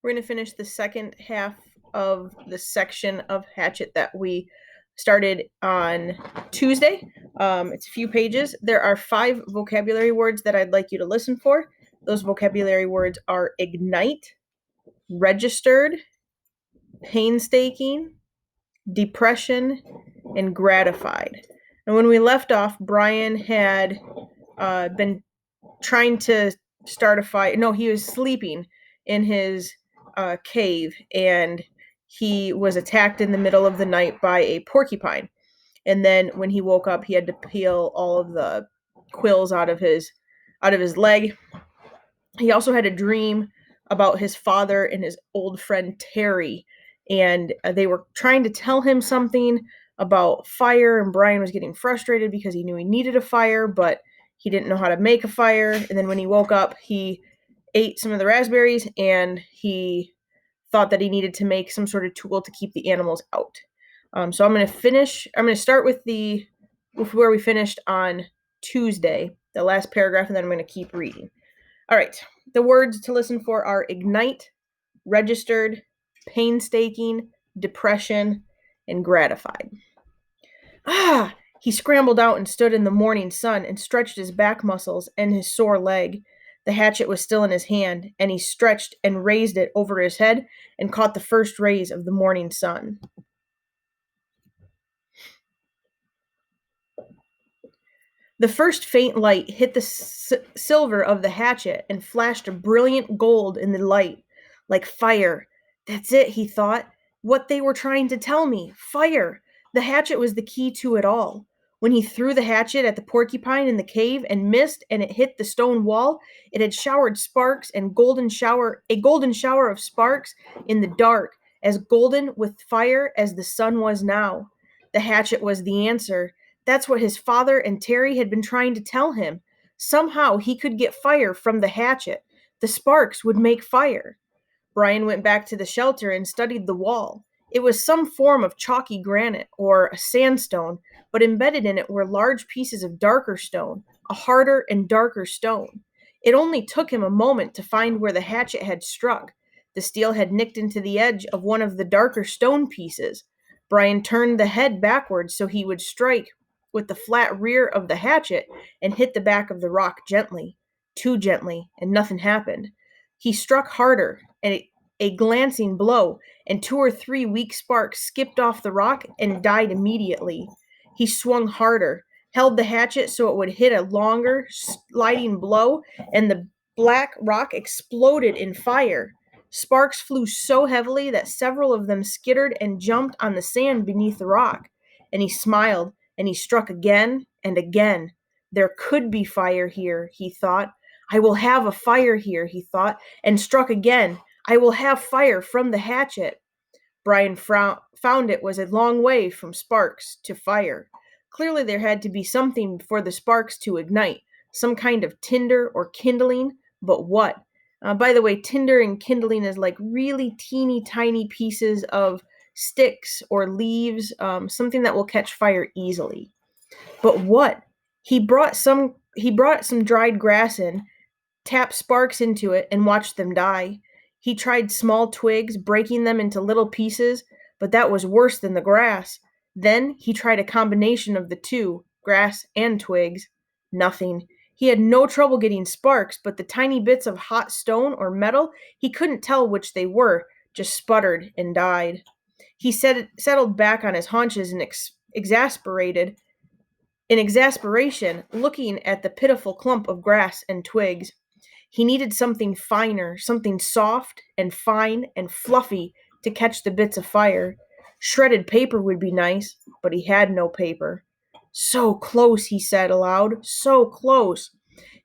We're going to finish the second half of the section of Hatchet that we started on Tuesday. It's a few pages. There are 5 vocabulary words that I'd like you to listen for. Those vocabulary words are ignite, registered, painstaking, depression, and gratified. And when we left off, Brian had been trying to start a fire. No, he was sleeping in his cave, and he was attacked in the middle of the night by a porcupine. And then when he woke up, he had to peel all of the quills out of his leg. He also had a dream about his father and his old friend Terry, and they were trying to tell him something about fire, and Brian was getting frustrated because he knew he needed a fire, but he didn't know how to make a fire. And then when he woke up, he ate some of the raspberries, and he thought that he needed to make some sort of tool to keep the animals out. So I'm going to start with where we finished on Tuesday, the last paragraph, and then I'm going to keep reading. All right. The words to listen for are ignite, registered, painstaking, depression, and gratified. Ah! He scrambled out and stood in the morning sun and stretched his back muscles and his sore leg. The hatchet was still in his hand, and he stretched and raised it over his head and caught the first rays of the morning sun. The first faint light hit the silver of the hatchet and flashed a brilliant gold in the light, like fire. That's it, he thought. What they were trying to tell me. Fire. The hatchet was the key to it all. When he threw the hatchet at the porcupine in the cave and missed and it hit the stone wall, it had showered sparks and a golden shower of sparks in the dark, as golden with fire as the sun was now. The hatchet was the answer. That's what his father and Terry had been trying to tell him. Somehow he could get fire from the hatchet. The sparks would make fire. Brian went back to the shelter and studied the wall. It was some form of chalky granite or a sandstone, but embedded in it were large pieces of darker stone, a harder and darker stone. It only took him a moment to find where the hatchet had struck. The steel had nicked into the edge of one of the darker stone pieces. Brian turned the head backwards so he would strike with the flat rear of the hatchet and hit the back of the rock gently, too gently, and nothing happened. He struck harder, and a glancing blow, and 2 or 3 weak sparks skipped off the rock and died immediately. He swung harder, held the hatchet so it would hit a longer, sliding blow, and the black rock exploded in fire. Sparks flew so heavily that several of them skittered and jumped on the sand beneath the rock. And he smiled, and he struck again and again. There could be fire here, he thought. I will have a fire here, he thought, and struck again. I will have fire from the hatchet. Brian found it was a long way from sparks to fire. Clearly, there had to be something for the sparks to ignite, some kind of tinder or kindling, but what? By the way, tinder and kindling is like really teeny tiny pieces of sticks or leaves, something that will catch fire easily. But what? He brought some dried grass in, tapped sparks into it, and watched them die. He tried small twigs, breaking them into little pieces, but that was worse than the grass. Then he tried a combination of the two, grass and twigs. Nothing. He had no trouble getting sparks, but the tiny bits of hot stone or metal, he couldn't tell which they were, just sputtered and died. He settled back on his haunches and in exasperation, looking at the pitiful clump of grass and twigs. He needed something finer, something soft and fine and fluffy to catch the bits of fire. Shredded paper would be nice, but he had no paper. So close, he said aloud, so close.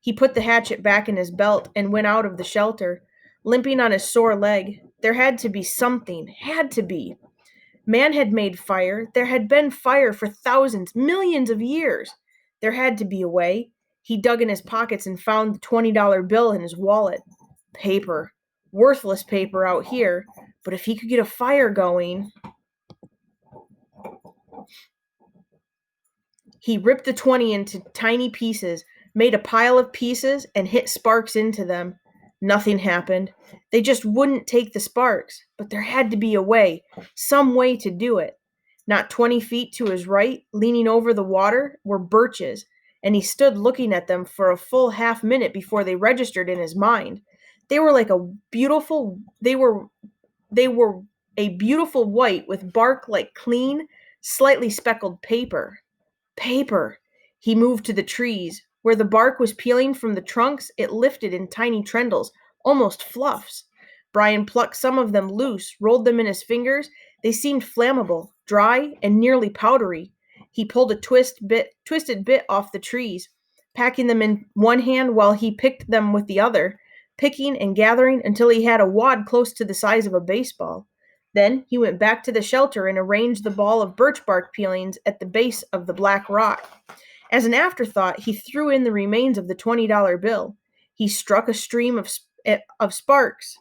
He put the hatchet back in his belt and went out of the shelter, limping on his sore leg. There had to be something, had to be. Man had made fire. There had been fire for thousands, millions of years. There had to be a way. He dug in his pockets and found the $20 bill in his wallet. Paper. Worthless paper out here. But if he could get a fire going. He ripped the 20 into tiny pieces, made a pile of pieces, and hit sparks into them. Nothing happened. They just wouldn't take the sparks, but there had to be a way, some way to do it. Not 20 feet to his right, leaning over the water, were birches, and he stood looking at them for a full half minute before they registered in his mind. They were like a beautiful they were a beautiful white with bark like clean, slightly speckled paper. Paper. He moved to the trees. Where the bark was peeling from the trunks, it lifted in tiny trendles, almost fluffs. Brian plucked some of them loose, rolled them in his fingers. They seemed flammable, dry, and nearly powdery. He pulled a twisted bit off the trees, packing them in one hand while he picked them with the other, picking and gathering until he had a wad close to the size of a baseball. Then he went back to the shelter and arranged the ball of birch bark peelings at the base of the black rock. As an afterthought, he threw in the remains of the $20 bill. He struck a stream of sparks.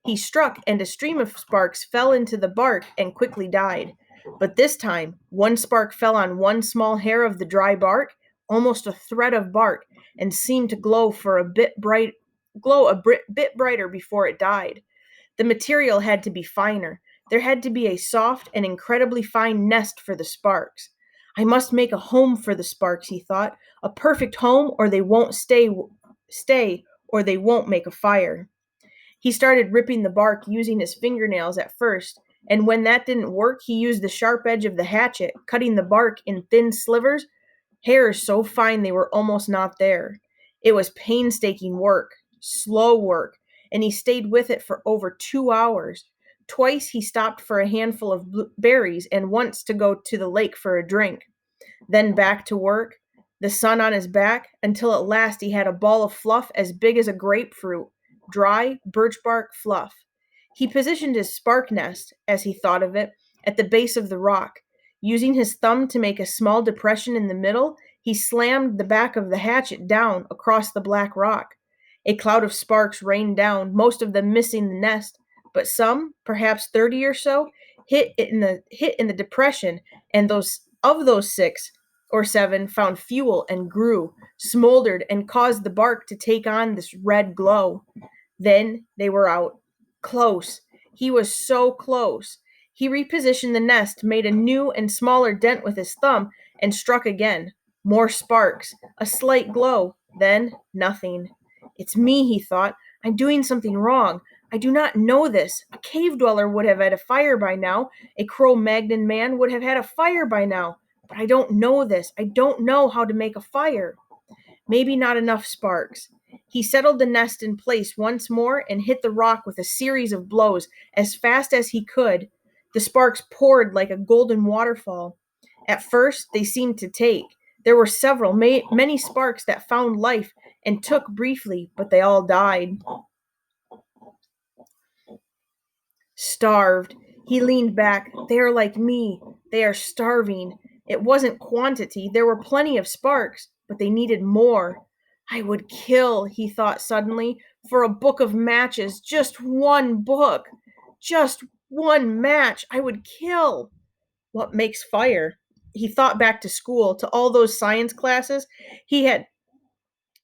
He struck, and a stream of sparks fell into the bark and quickly died. But this time, one spark fell on one small hair of the dry bark, almost a thread of bark, and seemed to glow a bit brighter before it died. The material had to be finer. There had to be a soft and incredibly fine nest for the sparks. I must make a home for the sparks, he thought. A perfect home, or they won't stay, or they won't make a fire. He started ripping the bark using his fingernails at first, and when that didn't work, he used the sharp edge of the hatchet, cutting the bark in thin slivers, hairs so fine they were almost not there. It was painstaking work, slow work, and he stayed with it for over 2 hours. Twice he stopped for a handful of berries and once to go to the lake for a drink. Then back to work, the sun on his back, until at last he had a ball of fluff as big as a grapefruit, dry birch bark fluff. He positioned his spark nest, as he thought of it, at the base of the rock. Using his thumb to make a small depression in the middle, he slammed the back of the hatchet down across the black rock. A cloud of sparks rained down, most of them missing the nest, but some, perhaps 30 or so, hit in the depression, and those 6 or 7 found fuel and grew, smoldered, and caused the bark to take on this red glow. Then they were out. Close. He was so close. He repositioned the nest, made a new and smaller dent with his thumb, and struck again. More sparks. A slight glow. Then nothing. It's me, he thought. I'm doing something wrong. I do not know this. A cave dweller would have had a fire by now. A Cro-Magnon man would have had a fire by now. But I don't know this. I don't know how to make a fire. Maybe not enough sparks. He settled the nest in place once more and hit the rock with a series of blows as fast as he could. The sparks poured like a golden waterfall. At first, they seemed to take. There were many sparks that found life and took briefly, but they all died. Starved. He leaned back. They are like me. They are starving. It wasn't quantity. There were plenty of sparks, but they needed more. I would kill, he thought suddenly, for a book of matches. Just one book. Just one match. I would kill. What makes fire? He thought back to school, to all those science classes. He had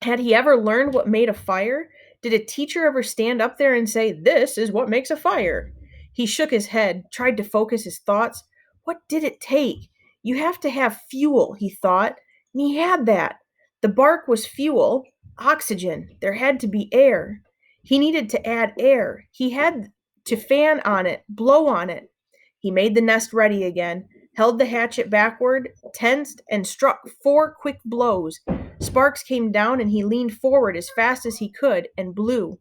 he ever learned what made a fire? Did a teacher ever stand up there and say, "This is what makes a fire"? He shook his head, tried to focus his thoughts. What did it take? You have to have fuel, he thought, and he had that. The bark was fuel, oxygen. There had to be air. He needed to add air. He had to fan on it, blow on it. He made the nest ready again, held the hatchet backward, tensed, and struck 4 quick blows. Sparks came down, and he leaned forward as fast as he could and blew.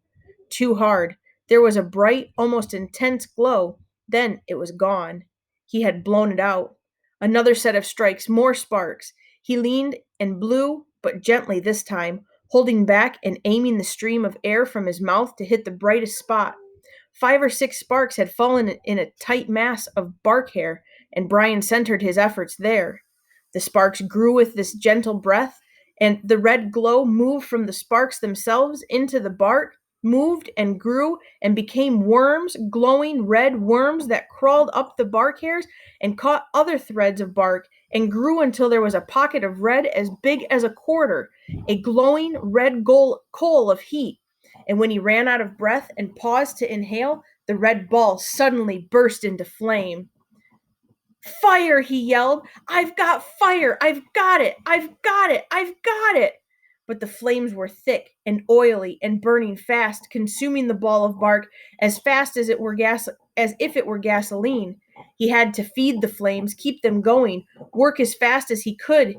Too hard. There was a bright, almost intense glow. Then it was gone. He had blown it out. Another set of strikes, more sparks. He leaned and blew, but gently this time, holding back and aiming the stream of air from his mouth to hit the brightest spot. 5 or 6 sparks had fallen in a tight mass of bark hair, and Brian centered his efforts there. The sparks grew with this gentle breath, and the red glow moved from the sparks themselves into the bark, moved and grew and became worms, glowing red worms that crawled up the bark hairs and caught other threads of bark and grew until there was a pocket of red as big as a quarter, a glowing red coal of heat. and when he ran out of breath and paused to inhale, the red ball suddenly burst into flame. Fire, he yelled. I've got fire. I've got it. I've got it. I've got it. But the flames were thick and oily and burning fast, consuming the ball of bark as fast as if it were gasoline. He had to feed the flames, keep them going, work as fast as he could.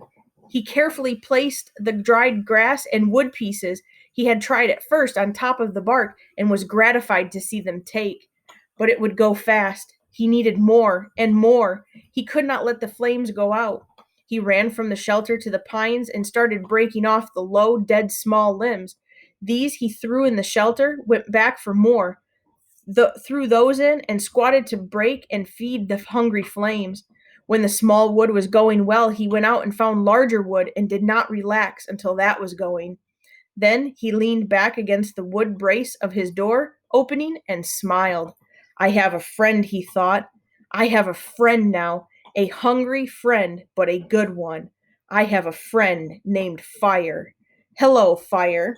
He carefully placed the dried grass and wood pieces he had tried at first on top of the bark and was gratified to see them take. But it would go fast. He needed more and more. He could not let the flames go out. He ran from the shelter to the pines and started breaking off the low, dead small limbs. These he threw in the shelter, went back for more, threw those in, and squatted to break and feed the hungry flames. When the small wood was going well, he went out and found larger wood and did not relax until that was going. Then he leaned back against the wood brace of his door opening and smiled. I have a friend, he thought. I have a friend now, a hungry friend, but a good one. I have a friend named Fire. Hello, Fire.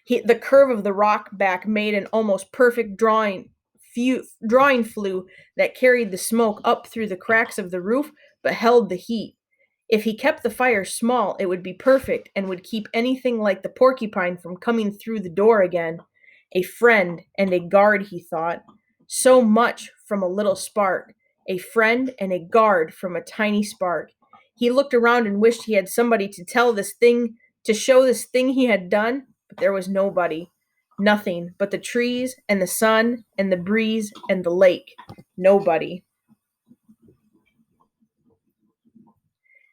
The curve of the rock back made an almost perfect drawing flue that carried the smoke up through the cracks of the roof but held the heat. If he kept the fire small, it would be perfect and would keep anything like the porcupine from coming through the door again. A friend and a guard, he thought. So much from a little spark. A friend and a guard from a tiny spark. He looked around and wished he had somebody to show this thing he had done, but there was nobody. Nothing but the trees and the sun and the breeze and the lake. Nobody.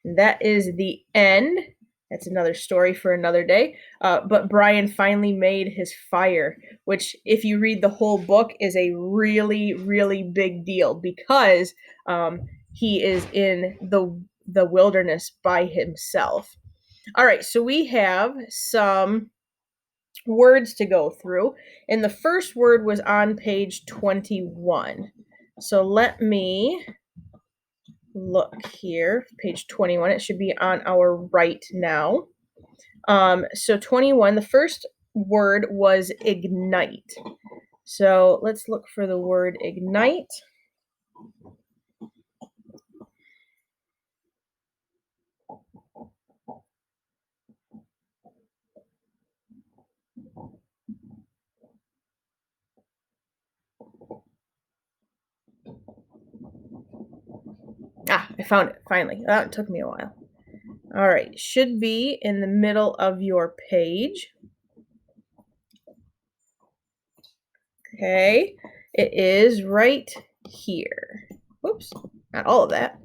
And that is the end. That's another story for another day. But Brian finally made his fire, which, if you read the whole book, is a really, really big deal because he is in the wilderness by himself. All right, so we have some words to go through, and the first word was on page 21. So let me look here, page 21. It should be on our right now. So 21, the first word was ignite. So let's look for the word ignite. I found it finally. It took me a while. All right, should be in the middle of your page. Okay, it is right here. Whoops, not all of that.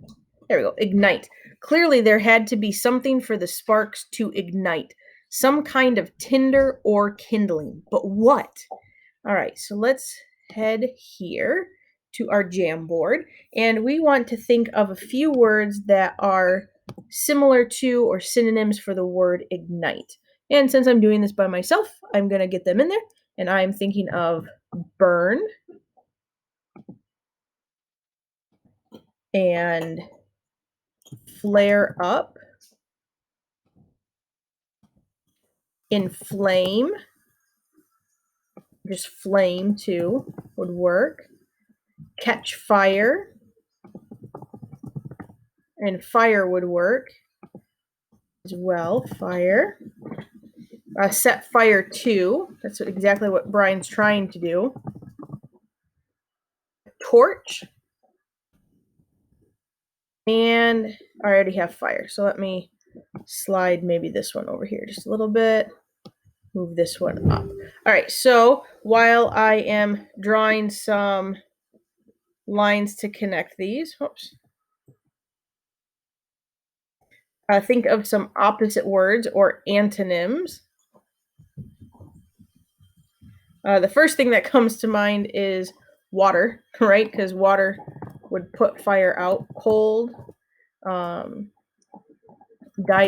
There we go, ignite. Clearly there had to be something for the sparks to ignite, some kind of tinder or kindling, but what? All right, so let's head here to our Jamboard, and we want to think of a few words that are similar to or synonyms for the word ignite. And since I'm doing this by myself, I'm going to get them in there, and I'm thinking of burn and flare up, inflame, just flame too would work, catch fire, and fire would work as well, fire. Set fire to, that's exactly what Brian's trying to do. Torch, and I already have fire, so let me slide maybe this one over here just a little bit, move this one up. All right, so while I am drawing some lines to connect these, think of some opposite words or antonyms. The first thing that comes to mind is water, right? Because water would put fire out. Cold, die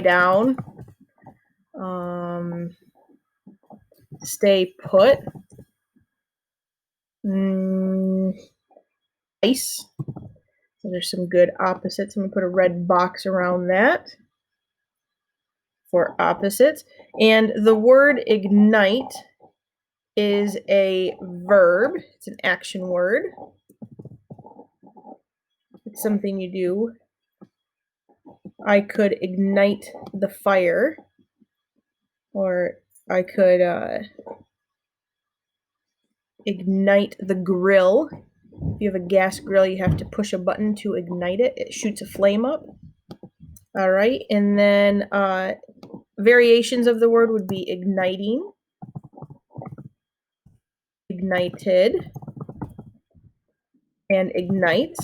down, stay put, ice. So there's some good opposites. I'm going to put a red box around that for opposites. And the word ignite is a verb. It's an action word. It's something you do. I could ignite the fire, or I could ignite the grill. If you have a gas grill, you have to push a button to ignite it. It shoots a flame up. All right, and then variations of the word would be igniting, ignited, and ignite.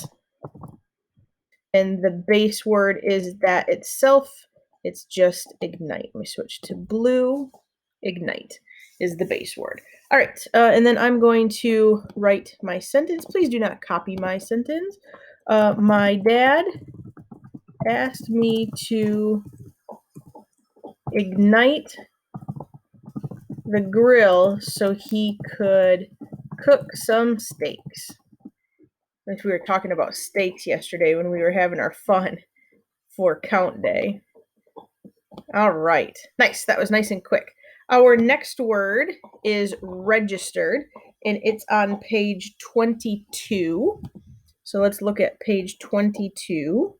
And the base word is that itself. It's just ignite. Let me switch to blue. Ignite is the base word. All right, and then I'm going to write my sentence. Please do not copy my sentence. My dad asked me to ignite the grill so he could cook some steaks. Which we were talking about steaks yesterday when we were having our fun for count day. All right, nice. That was nice and quick. Our next word is registered, and it's on page 22. So let's look at page 22.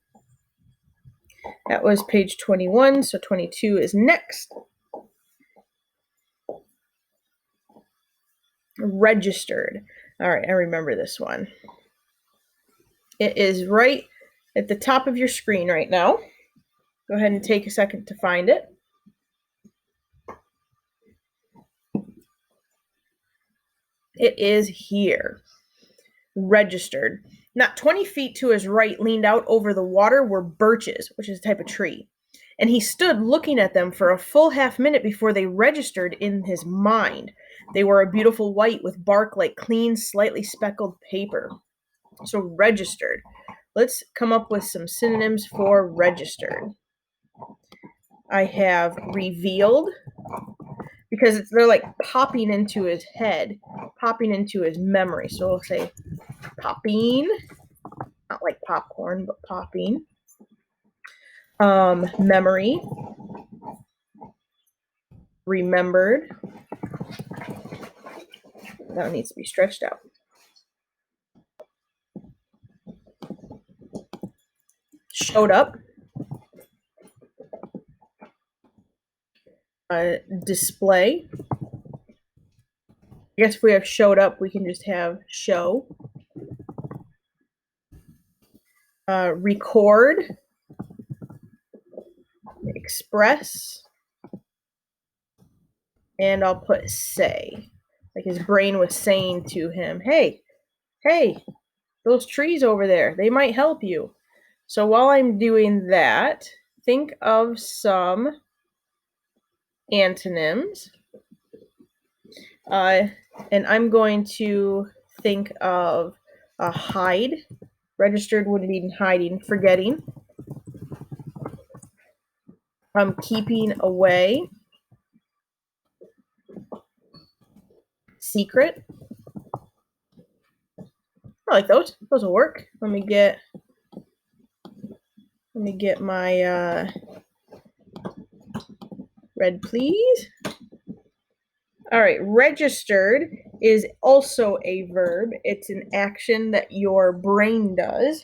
That was page 21, so 22 is next. Registered. All right, I remember this one. It is right at the top of your screen right now. Go ahead and take a second to find it. It is here. Registered. Not 20 feet to his right, leaned out over the water, were birches, which is a type of tree. And he stood looking at them for a full half minute before they registered in his mind. They were a beautiful white with bark like clean, slightly speckled paper. So registered. Let's come up with some synonyms for registered. I have revealed, because they're like popping into his head, popping into his memory. So we'll say popping, not like popcorn, but popping. Memory, remembered. That one needs to be stretched out. Showed up. Display. I guess if we have showed up, we can just have show. Record. Express. And I'll put say. Like his brain was saying to him, hey, those trees over there, they might help you. So while I'm doing that, think of some antonyms. And I'm going to think of hide. Registered would mean hiding, forgetting. Keeping away. Secret. I like those. Those will work. Let me get my red, please. All right, registered is also a verb. It's an action that your brain does.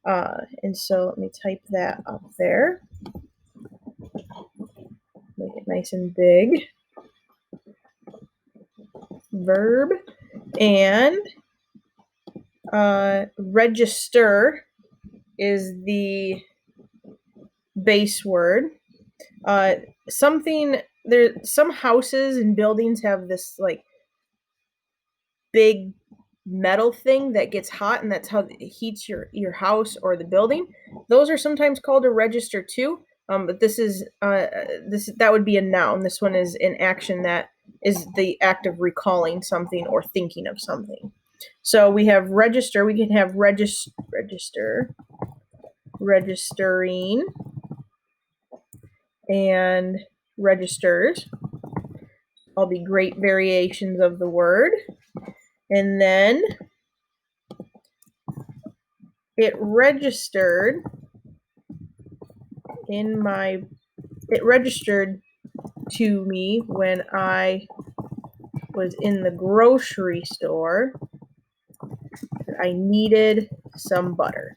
And so let me type that up there. Make it nice and big. Verb. And register is the base word. Some houses and buildings have this like big metal thing that gets hot, and that's how it heats your house or the building. Those are sometimes called a register too. But this is that would be a noun. This one is an action that is the act of recalling something or thinking of something. So we have register. We can have register, registering, and registers. All be great variations of the word. And then it registered to me when I was in the grocery store. I needed some butter.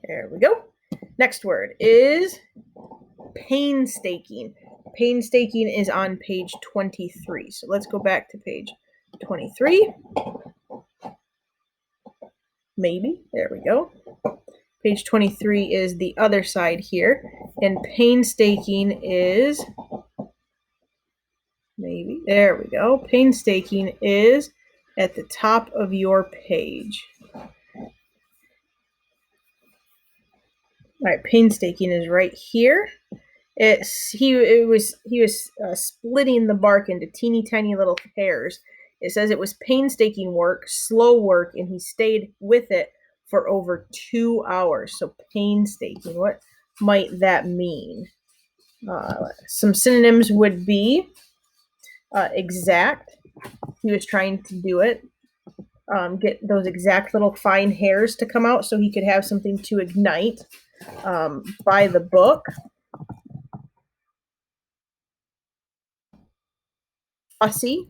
There we go. Next word is painstaking. Painstaking is on page 23. So let's go back to page 23. Maybe. There we go. Page 23 is the other side here. And painstaking is, maybe, there we go. Painstaking is at the top of your page. All right, painstaking is right here. He was splitting the bark into teeny tiny little hairs. It says it was painstaking work, slow work, and he stayed with it for over 2 hours. So painstaking, what might that mean? Some synonyms would be exact. He was trying to do it. Get those exact little fine hairs to come out so he could have something to ignite. By the book. Fussy.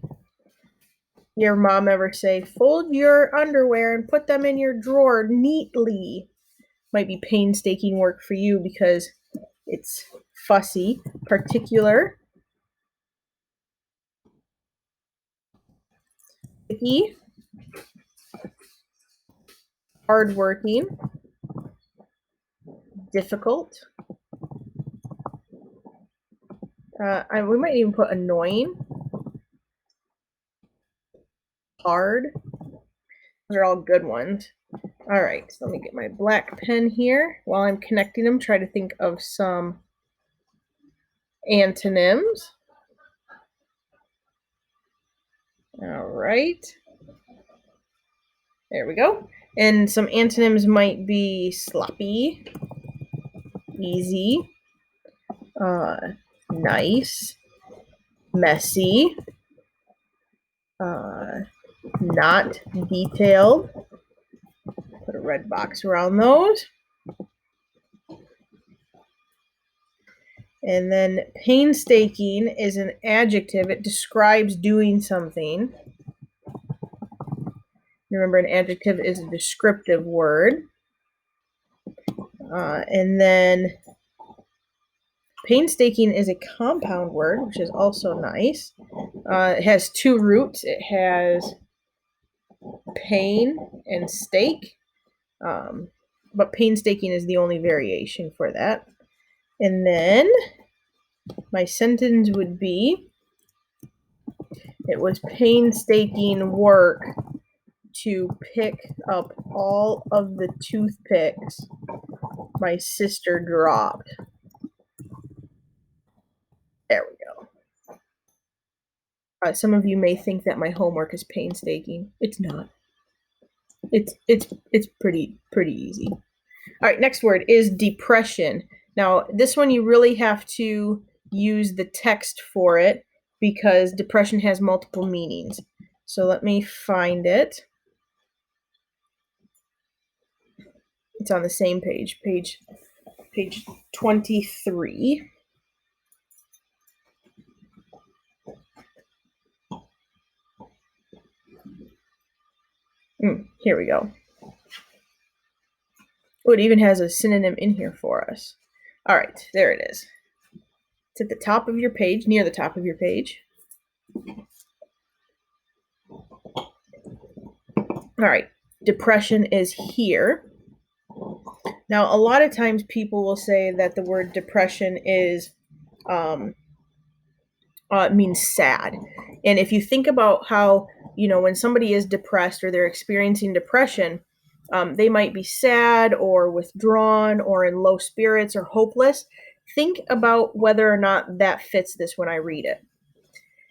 Your mom ever say, fold your underwear and put them in your drawer neatly? Might be painstaking work for you because it's fussy. Particular. Picky. Hardworking. Difficult. We might even put annoying. Hard. Those are all good ones. All right, so let me get my black pen here. While I'm connecting them, try to think of some antonyms. All right. There we go. And some antonyms might be sloppy, easy, nice, messy, not detailed. Put a red box around those. And then painstaking is an adjective. It describes doing something. Remember, an adjective is a descriptive word. And then painstaking is a compound word, which is also nice. It has two roots. It has pain and stake. But painstaking is the only variation for that. And then my sentence would be, it was painstaking work to pick up all of the toothpicks my sister dropped. There we go. Some of you may think that my homework is painstaking. It's not. It's pretty easy. All right, next word is depression. Now, this one you really have to use the text for it because depression has multiple meanings. So let me find it. It's on the same page, page 23. Here we go. Oh, it even has a synonym in here for us. All right, there it is. It's at the top of your page, near the top of your page. All right, depression is here. Now, a lot of times people will say that the word depression is means sad. And if you think about how, when somebody is depressed or they're experiencing depression, they might be sad or withdrawn or in low spirits or hopeless. Think about whether or not that fits this when I read it.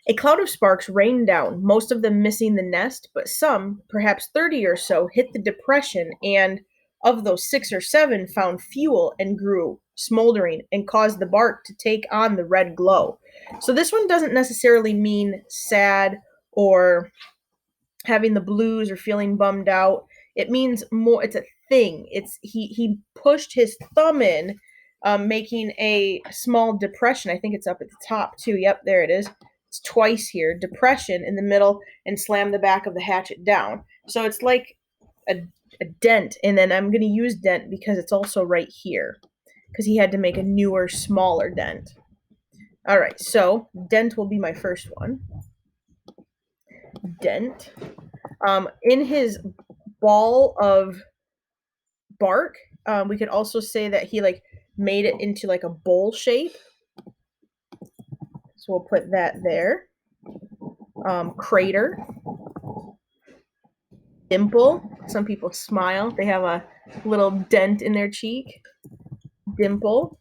A cloud of sparks rained down, most of them missing the nest, but some, perhaps 30 or so, hit the depression, and of those 6 or 7 found fuel and grew, smoldering, and caused the bark to take on the red glow. So this one doesn't necessarily mean sad or having the blues or feeling bummed out. It means more, it's a thing. It's he pushed his thumb in making a small depression. I think it's up at the top too. Yep, there it is. It's twice here. Depression in the middle, and slam the back of the hatchet down. So it's like a dent, and then I'm going to use dent because it's also right here, because he had to make a newer, smaller dent. All right, so dent will be my first one. Dent. In his ball of bark, we could also say that he like made it into like a bowl shape. So we'll put that there. Crater. Dimple. Some people smile. They have a little dent in their cheek. Dimple.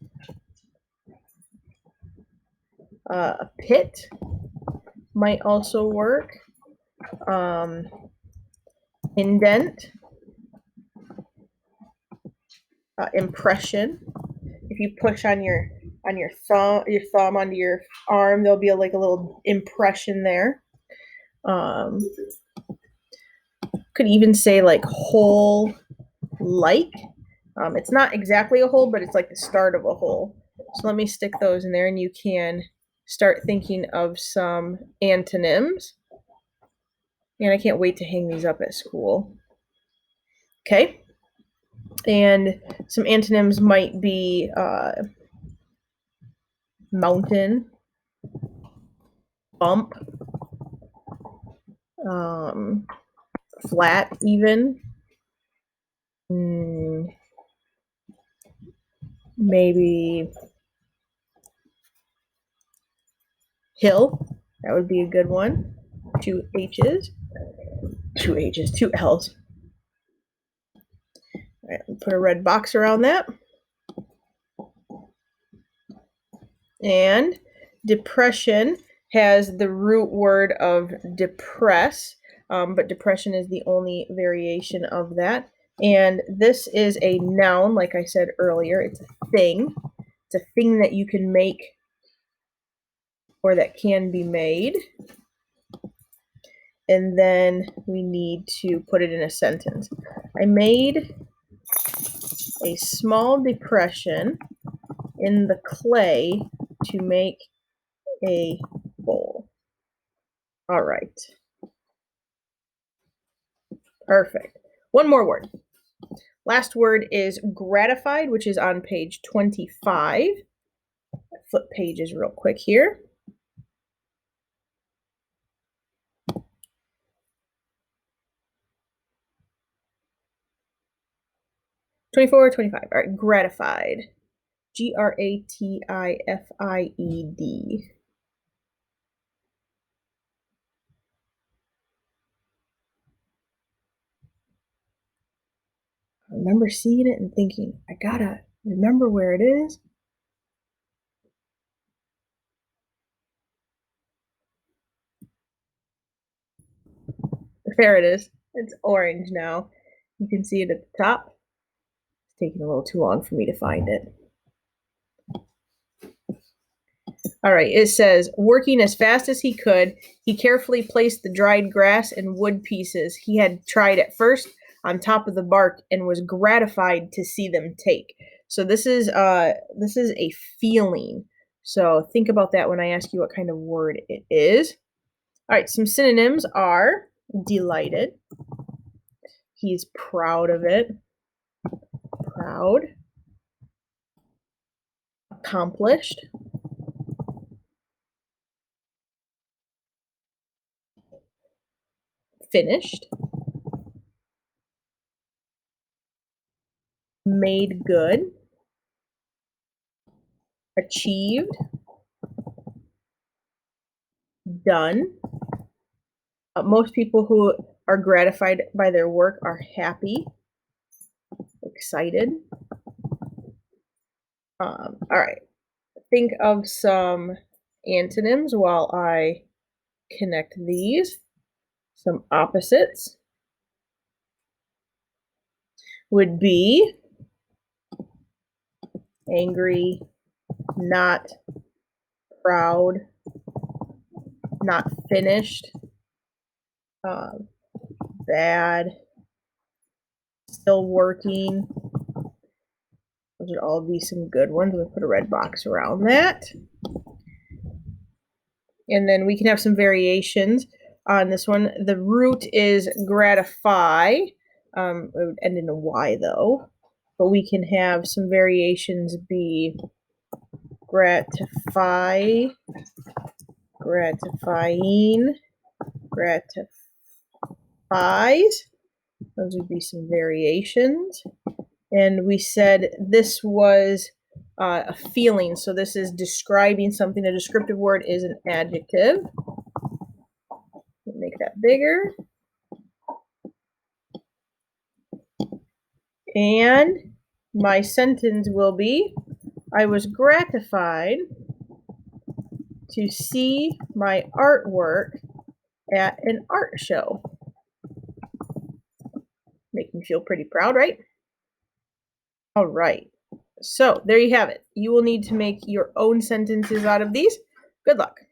A pit might also work. Indent. Impression. If you push on your thumb onto your arm, there'll be like a little impression there. Could even say like hole like. It's not exactly a hole, but it's like the start of a hole. So let me stick those in there, and you can start thinking of some antonyms. And I can't wait to hang these up at school. Okay. And some antonyms might be mountain, bump, flat even. Maybe hill. That would be a good one. Two H's. Two L's. All right, put a red box around that. And depression has the root word of depress, but depression is the only variation of that. And this is a noun, like I said earlier. It's a thing. It's a thing that you can make or that can be made. And then we need to put it in a sentence. I made a small depression in the clay to make a bowl. All right. Perfect. One more word. Last word is gratified, which is on page 25. Flip pages real quick here. '24, '25. All right, gratified. Gratified. I remember seeing it and thinking, I gotta remember where it is. There it is. It's orange now. You can see it at the top. It's taking a little too long for me to find it. All right, it says, working as fast as he could, he carefully placed the dried grass and wood pieces he had tried at first on top of the bark and was gratified to see them take. So this is a feeling. So think about that when I ask you what kind of word it is. All right, some synonyms are delighted. He's proud of it. Proud. Accomplished. Finished. Made good. Achieved. Done. Most people who are gratified by their work are happy, excited. All right. Think of some antonyms while I connect these. Some opposites would be angry, not proud, not finished, bad, still working, Those would all be some good ones. We'll put a red box around that. And then we can have some variations on this one. The root is gratify. It would end in a Y though. But we can have some variations be gratify, gratifying, gratifies. Those would be some variations. And we said this was a feeling. So this is describing something. A descriptive word is an adjective. Make that bigger. And my sentence will be, I was gratified to see my artwork at an art show. Make me feel pretty proud, right? All right. So there you have it. You will need to make your own sentences out of these. Good luck.